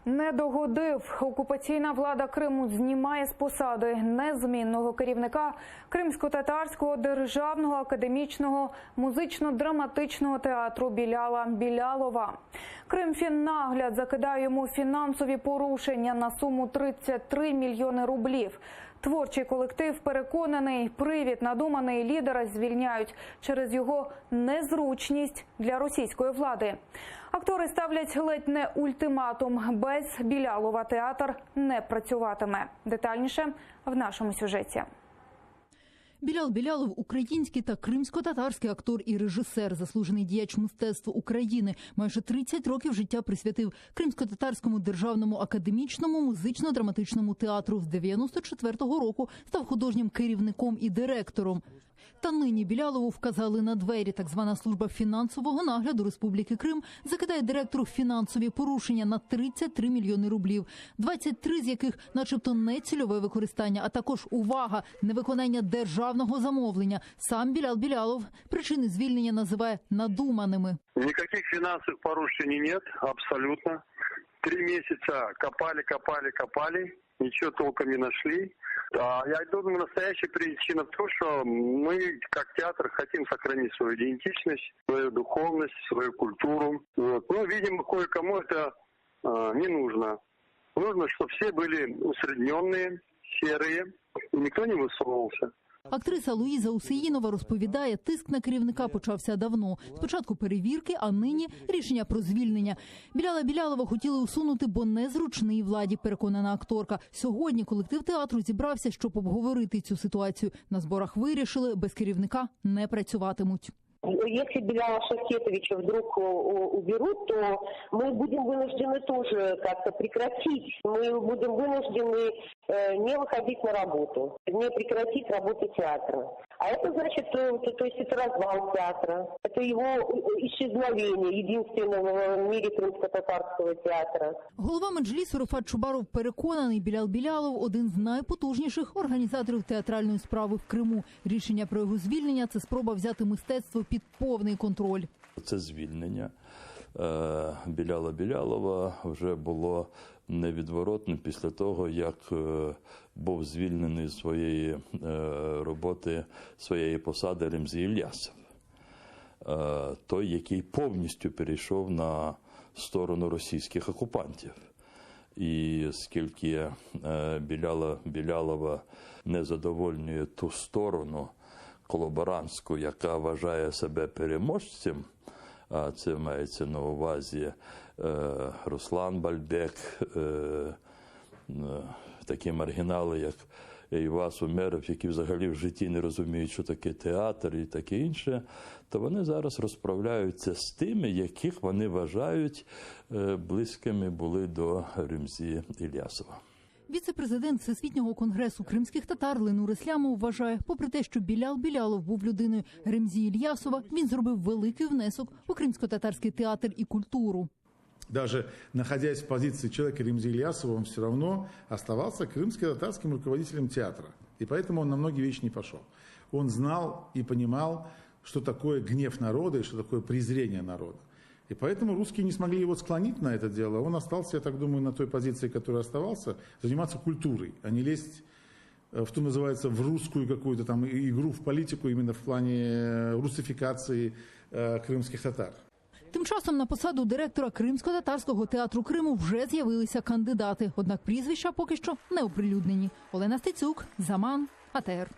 Не догодив. Окупаційна влада Криму знімає з посади незмінного керівника Кримсько-татарського державного академічного музично-драматичного театру Біляла Білялова. Кримфіннагляд закидає йому фінансові порушення на суму 33 мільйони рублів. Творчий колектив переконаний, привід надуманий лідера звільняють через його незручність для російської влади. Актори ставлять ледь не ультиматум: без Білялова театр не працюватиме. Детальніше в нашому сюжеті. Білял Білялов – український та кримсько-татарський актор і режисер, заслужений діяч мистецтва України. Майже 30 років життя присвятив Кримсько-татарському державному академічному музично-драматичному театру. З 94-го року став художнім керівником і директором. Та нині Білялову вказали на двері. Так звана служба фінансового нагляду Республіки Крим закидає директору фінансові порушення на 33 мільйони рублів, 23 з яких начебто не цільове використання, а також, увага, невиконання державного замовлення. Сам Білял Білялов причини звільнення називає надуманими. Никаких финансовых порушений нет, абсолютно. 3 месяца копали, ничего толком не нашли. Я думаю, настоящая причина в том, что мы, как театр, хотим сохранить свою идентичность, свою духовность, свою культуру. Вот. Но, видимо, кое-кому это не нужно. Нужно, чтобы все были усредненные, серые, и никто не высовывался. Актриса Луїза Усеїнова розповідає, тиск на керівника почався давно. Спочатку перевірки, а нині рішення про звільнення. Біляла Білялова хотіли усунути, бо незручний владі, переконана акторка. Сьогодні колектив театру зібрався, щоб обговорити цю ситуацію. На зборах вирішили, без керівника не працюватимуть. Если Беляла Шевкетовича вдруг уберут, то мы будем вынуждены тоже как-то прекратить. Мы будем вынуждены не выходить на работу, не прекратить работу театра. А это значит, то есть это развал театра, это его исчезновение, единственного в мире крымско-татарского театра. Голова Меджлісу Рифат Чубаров переконаний, Білял Білялов – один з найпотужніших організаторів театральної справи в Криму. Рішення про його звільнення – це спроба взяти мистецтво під повний контроль. Це звільнення Біляла Білялова вже було невідворотним після того, як був звільнений з своєї роботи, своєї посади Ремзі Ільясов. Той, який повністю перейшов на сторону російських окупантів. І скільки Білялова не задовольнює ту сторону колаборантську, яка вважає себе переможцем, а це мається на увазі Руслан Бальбек, такі маргінали, як Івас Умеров, які взагалі в житті не розуміють, що таке театр і таке інше, то вони зараз розправляються з тими, яких вони вважають близькими були до Ремзі Ільясова. Віце-президент Всесвітнього конгресу кримських татар Ленур Ислямов вважає, попри те, що Білял Білялов був людиною Ремзі Ільясова, він зробив великий внесок у кримсько-татарський театр і культуру. Даже находясь в позиции человека Ремзи Ильясова, он все равно оставался крымско-татарским руководителем театра. И поэтому он на многие вещи не пошел. Он знал и понимал, что такое гнев народа и что такое презрение народа. И поэтому русские не смогли его склонить на это дело. Он остался, я так думаю, на той позиции, которой оставался, заниматься культурой, а не лезть в то, называется, в русскую какую-то там игру в политику именно в плане русификации крымских татар. Тим часом на посаду директора Кримсько-татарського театру Криму вже з'явилися кандидати. Однак прізвища поки що не оприлюднені. Олена Стецюк, Заман, АТР.